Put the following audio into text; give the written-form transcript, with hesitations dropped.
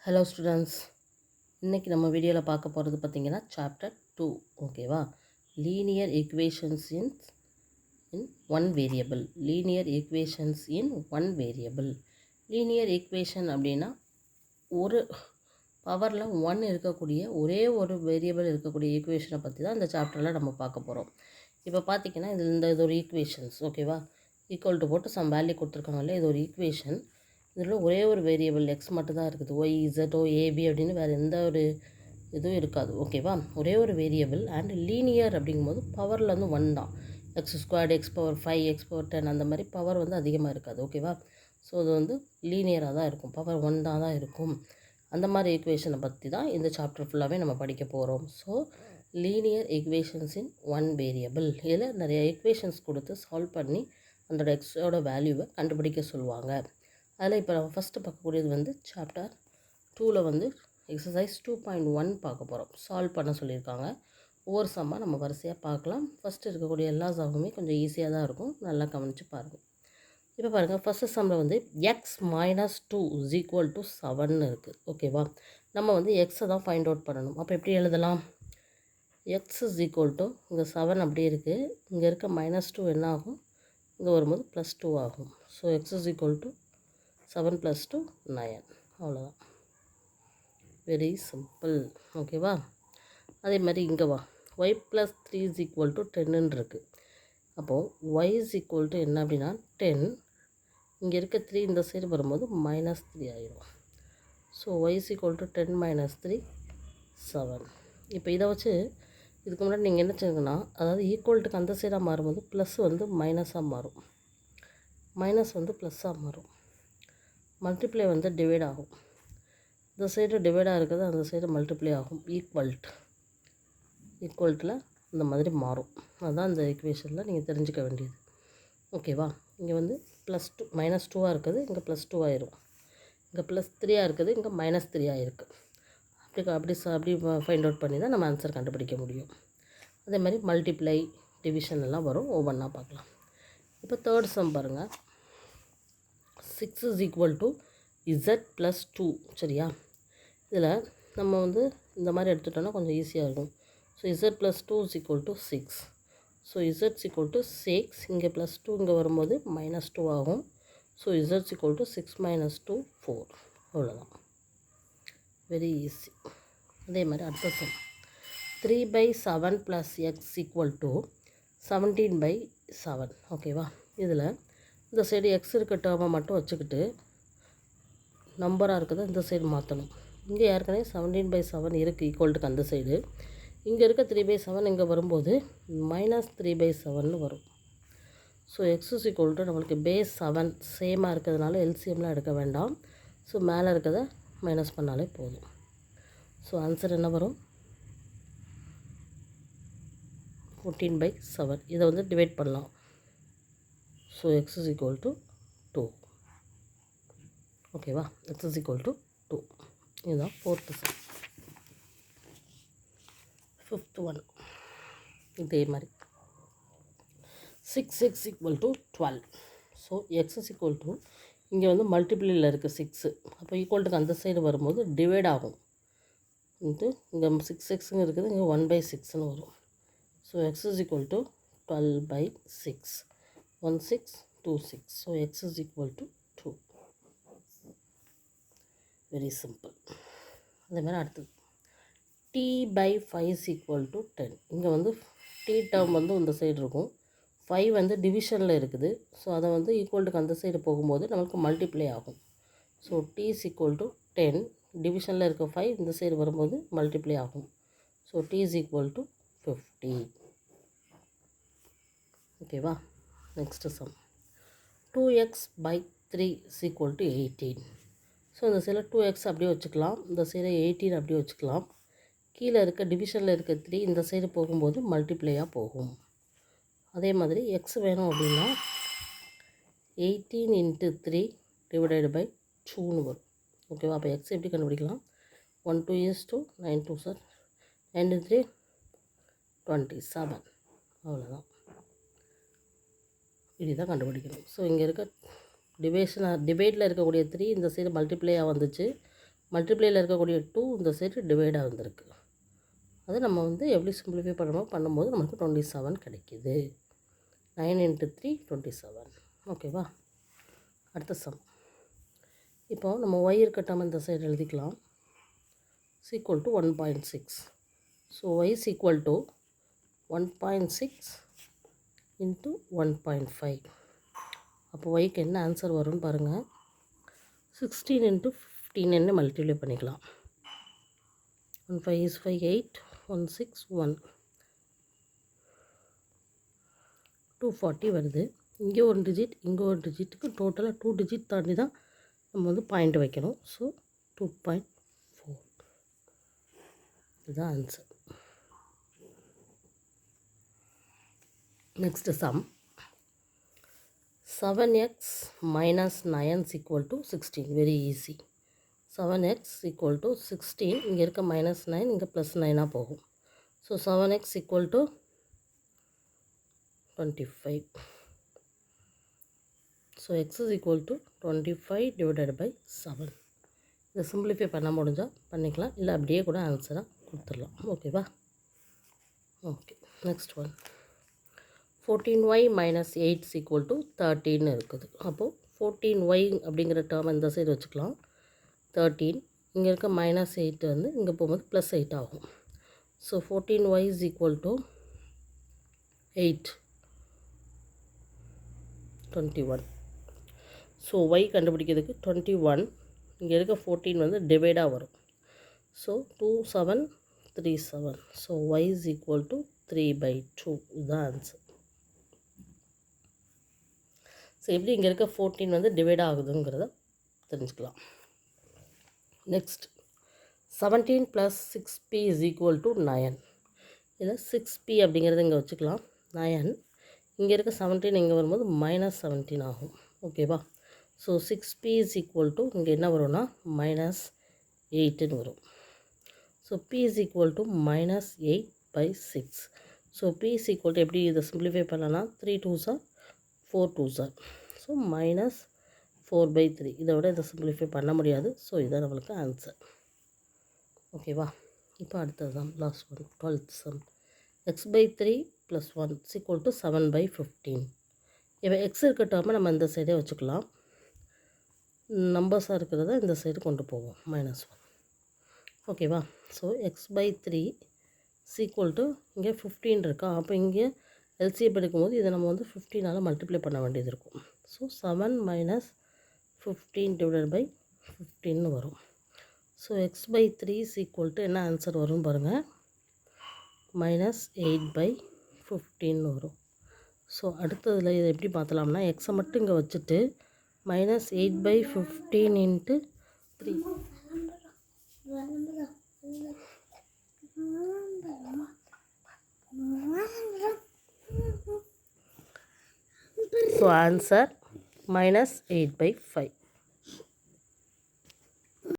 Hello students, இன்றைக்கி நம்ம வீடியோவில் பார்க்க போகிறது பார்த்திங்கன்னா சாப்டர் 2. ஓகேவா? Linear equations in one variable. Linear equations in one variable. Linear equation அப்படின்னா ஒரு பவரில் 1 இருக்கக்கூடிய ஒரே ஒரு வேரியபிள் இருக்கக்கூடிய ஈக்குவேஷனை பற்றி தான் இந்த சாப்டரில் நம்ம பார்க்க போகிறோம். இப்போ பார்த்திங்கன்னா இது ஒரு ஈக்குவேஷன்ஸ். ஓகேவா? ஈக்குவல் டு போட்டு சம் வேல்யூ கொடுத்துருக்காங்கல்ல, இது ஒரு ஈக்குவேஷன். இதில் ஒரே ஒரு வேரியபிள் எக்ஸ் மட்டும் தான் இருக்குது. ஒய் இசட்டோ ஏபி அப்படின்னு வேறு எந்த ஒரு இதுவும் இருக்காது. ஓகேவா? ஒரே ஒரு வேரியபிள் அண்ட் லீனியர் அப்படிங்கும்போது பவரில் வந்து 1 தான். X squared, X power 5, X power 10 அந்த மாதிரி பவர் வந்து அதிகமாக இருக்காது. ஓகேவா? ஸோ அது வந்து லீனியராக தான் இருக்கும், பவர் 1 தான் இருக்கும். அந்த மாதிரி ஈக்குவேஷனை பற்றி தான் இந்த சாப்டர் ஃபுல்லாகவே நம்ம படிக்க போகிறோம். So linear equations in one variable. இதில் நிறைய ஈக்குவேஷன்ஸ் கொடுத்து சால்வ் பண்ணி அதோட எக்ஸோட வேல்யூவை கண்டுபிடிக்க சொல்லுவாங்க. அதில் இப்போ நம்ம ஃபஸ்ட்டு பார்க்கக்கூடியது வந்து சாப்டர் 2ல் வந்து எக்ஸசைஸ் 2.1 பார்க்க போகிறோம். சால்வ் பண்ண சொல்லியிருக்காங்க. ஒவ்வொரு சம்மாக நம்ம வரிசையாக பார்க்கலாம். ஃபஸ்ட்டு இருக்கக்கூடிய எல்லா சம்முமே கொஞ்சம் ஈஸியாக தான் இருக்கும். நல்லா கவனித்து பாருங்கள். இப்போ பாருங்கள், ஃபஸ்ட்டு சம்மில் வந்து X minus 2 is equal to 7 இருக்குது. ஓகேவா? நம்ம வந்து எக்ஸை தான் ஃபைண்ட் அவுட் பண்ணணும். அப்போ எப்படி எழுதலாம்? எக்ஸ் இஸ் ஈக்குவல் டு இங்கே 7 அப்படியே இருக்குது. இங்கே இருக்க -2 என்ன ஆகும்? இங்கே வரும்போது +2 ஆகும். So X is equal to 7 + 2 9. அவ்வளோதான். Very simple. ஓகேவா? அதே மாதிரி இங்கே வா, y + 3 இஸ் ஈக்குவல் டு 10ன்னு இருக்குது. அப்போது y இஸ் ஈக்குவல் டு என்ன அப்படின்னா 10. இங்கே இருக்க 3 இந்த சைடு வரும்போது -3 ஆயிரும். So y is equal to 10 - 3 7. இப்போ இதை வச்சு இதுக்கு முன்னாடி நீங்கள் என்ன செய்யுங்கன்னா, அதாவது ஈக்குவல்ட்டுக்கு அந்த சைடாக மாறும்போது ப்ளஸ் வந்து மைனஸாக மாறும், மைனஸ் வந்து ப்ளஸ்ஸாக மாறும், மல்டிப்ளை வந்து டிவைட் ஆகும். இந்த சைடு டிவைடாக இருக்கிறது அந்த சைடு மல்டிப்ளை ஆகும். ஈக்குவல்ட்டில் இந்த மாதிரி மாறும். அதுதான் இந்த ஈக்குவேஷனில் நீங்கள் தெரிஞ்சுக்க வேண்டியது. ஓகேவா? இங்கே வந்து +2 -2 இருக்குது, இங்கே +2 ஆயிரும். இங்கே +3 இருக்குது, இங்கே -3 ஆயிருக்கு. அப்படி ஃபைண்ட் அவுட் பண்ணி தான் நம்ம ஆன்சர் கண்டுபிடிக்க முடியும். அதே மாதிரி மல்டிப்ளை, டிவிஷன் எல்லாம் வரும். ஒவ்வொன்றா பார்க்கலாம். இப்போ தேர்ட் சம் பாருங்கள். 6 இஸ் ஈக்குவல் டு z + 2. சரியா? இதில் நம்ம வந்து இந்த மாதிரி எடுத்துட்டோன்னா கொஞ்சம் ஈஸியாக இருக்கும். So z + 2 is equal to 6. So z is equal to 6. இங்கே +2 இங்கே வரும்போது -2 ஆகும். So z is equal to 6 - 2 4. அவ்வளோதான். Very easy. அதே மாதிரி அடுத்த சம் 3/7 + x ஈக்குவல் டு 17/7. ஓகேவா? இதில் இந்த சைடு எக்ஸ் இருக்க டேர்மை மட்டும் வச்சுக்கிட்டு நம்பராக இருக்கிறத இந்த சைடு மாற்றணும். இங்கே ஏற்கனவே 17/7 இருக்குது ஈக்குவல்ட்டுக்கு அந்த சைடு. இங்கே இருக்க 3/7 இங்கே வரும்போது -3/7ன்னு வரும். So X is equal to நம்மளுக்கு பேஸ் 7 சேமாக இருக்கிறதுனால எல்சிஎம்லாம் எடுக்க வேண்டாம். ஸோ மேலே இருக்கிறத மைனஸ் பண்ணாலே போதும். ஸோ ஆன்சர் என்ன வரும்? 14/7. இதை வந்து டிவைட் பண்ணலாம். So X is equal to 2. ஓகேவா? X is equal to 2. இதுதான் ஃபோர்த்து சம். ஃபிஃப்த் ஒன் இதே மாதிரி 6x equal to 12. So X is equal to இங்கே வந்து மல்டிப்ளியில் இருக்குது 6. அப்போ ஈக்குவல்ட்டுக்கு அந்த சைடு வரும்போது டிவைட் ஆகும். இங்கே 6x இருக்குது, இங்கே 1/6ன்னு வரும். So X is equal to 12/6. 1626. So X is equal to 2. Very simple. அதே மாதிரி அடுத்தது t/5 இஸ் ஈக்குவல் டு 10. இங்கே வந்து t டேர்ம் வந்து இந்த சைடு இருக்கும், 5 வந்து டிவிஷனில் இருக்குது. ஸோ அதை வந்து ஈக்குவல்ட்டுக்கு அந்த சைடு போகும்போது நமக்கு மல்டிப்ளை ஆகும். So t is equal to 10. டிவிஷனில் இருக்க 5 இந்த சைடு வரும்போது மல்டிப்ளை ஆகும். So t is equal to 50. ஓகேவா? Next sum 2x/3 is equal to 18. So இந்த சைடில் 2x அப்படியே வச்சுக்கலாம், இந்த சைடு 18 அப்படியே வச்சுக்கலாம். கீழே இருக்க டிவிஷனில் இருக்க 3 இந்த சைடு போகும்போது மல்டிப்ளையாக போகும். அதே மாதிரி எக்ஸ் வேணும் அப்படின்னா 18 × 3 / 2ன்னு வரும். ஓகேவா? அப்போ எக்ஸ் எப்படி கண்டுபிடிக்கலாம்? 1 2 is 2, 9 2 சார் 9 3 27. அவ்வளோதான். இப்படி தான் கண்டுபிடிக்கணும். ஸோ இங்கே இருக்க டிவைடில் இருக்கக்கூடிய 3 இந்த சைடு மல்டிப்ளையாக வந்துச்சு. மல்டிப்ளையில் இருக்கக்கூடிய 2 இந்த சைடு டிவைடாக வந்திருக்கு. அது நம்ம வந்து எப்படி சிம்பிளிஃபை பண்ணும்போது நமக்கு 27 கிடைக்கிது. 9 × 3 27. ஓகேவா? அடுத்த சம். இப்போ நம்ம y இருக்கட்டும் இந்த சைடு எழுதிக்கலாம். is equal to 1.6. So y is equal to 1.6 into 1.5. அப்போ yக்கு என்ன ஆன்சர் வரும்னு பாருங்கள். 16 into 15 என்ன மல்டிப்ளை பண்ணிக்கலாம். 1 5 is 5 8 1 6 1 240 வருது. இங்கே ஒரு டிஜிட் இங்கே ஒரு டிஜிட்டுக்கு டோட்டலாக 2 டிஜிட் தாண்டி தான் நம்ம வந்து பாயிண்ட் வைக்கணும். ஸோ 2.4 இதுதான் answer. Next sum. 7x minus 9 is equal to 16. Very easy. 7x equal to 16. இங்கே இருக்க minus 9 இங்கே plus 9 போகும். So 7x equal to 25. So x is equal to 25 divided by 7. இதை சிம்பிளிஃபை பண்ண முடிஞ்சால் பண்ணிக்கலாம், இல்லை அப்படியே கூட ஆன்சராக கொடுத்துடலாம். ஓகேவா? Okay. Next one. 14y minus 8 is equal to 13 இருக்குது. அப்போது 14y அப்படிங்கிற டேர்ம் இந்த சைடு வச்சுக்கலாம். 13 இங்கே இருக்க minus 8 வந்து இங்கே போகும்போது ப்ளஸ் 8 ஆகும். So 14y is equal to 8 21. So y கண்டுபிடிக்கிறதுக்கு 21 இங்கே இருக்க 14 வந்து டிவைடாக வரும். So 2 7 3 7. So y is equal to 3/2. இதுதான் ஆன்சர். ஸோ எப்படி இங்கே இருக்க 14 வந்து டிவைட் ஆகுதுங்கிறத தெரிஞ்சுக்கலாம். Next 17 + 6p is equal to 9. இதில் 6p அப்படிங்கிறத இங்கே வச்சுக்கலாம். 9 இங்கே இருக்க 17 இங்கே வரும்போது -17 ஆகும். ஓகேவா? So 6p is equal to இங்கே என்ன வரும்னா -8ன்னு வரும். So p is equal to -8/6. So p is equal to எப்படி இதை சிம்பிளிஃபை பண்ணலாம்? 3 2s are 4 2s are. So -4/3. இதை விட இதை சிம்பிளிஃபை பண்ண முடியாது. ஸோ இதான் நம்மளுக்கு ஆன்சர். ஓகேவா? இப்போ அடுத்தது தான் last one. 12th sum. x/3 + 1 is equal to 7/15. இப்போ எக்ஸ் இருக்க டேர்மை நம்ம இந்த சைடே வச்சுக்கலாம். நம்பர்ஸாக இருக்கிறத இந்த சைடு கொண்டு போவோம். -1. ஓகேவா? So x/3 is equal to இங்கே 15 இருக்கா. அப்போ இங்கே எல்சிஎம் எடுக்கும்போது இதை நம்ம வந்து 15ஆல் மல்டிப்ளை பண்ண வேண்டியது இருக்கும். ஸோ 7 - 15 / 15 வரும். So x/3 is equal to என்ன ஆன்சர் வரும்னு பாருங்கள். -8/15 வரும். ஸோ அடுத்ததில் இதை எப்படி பார்த்தலாம்னா எக்ஸை மட்டும் இங்கே வச்சுட்டு -8/15 × 3. So answer -8/5.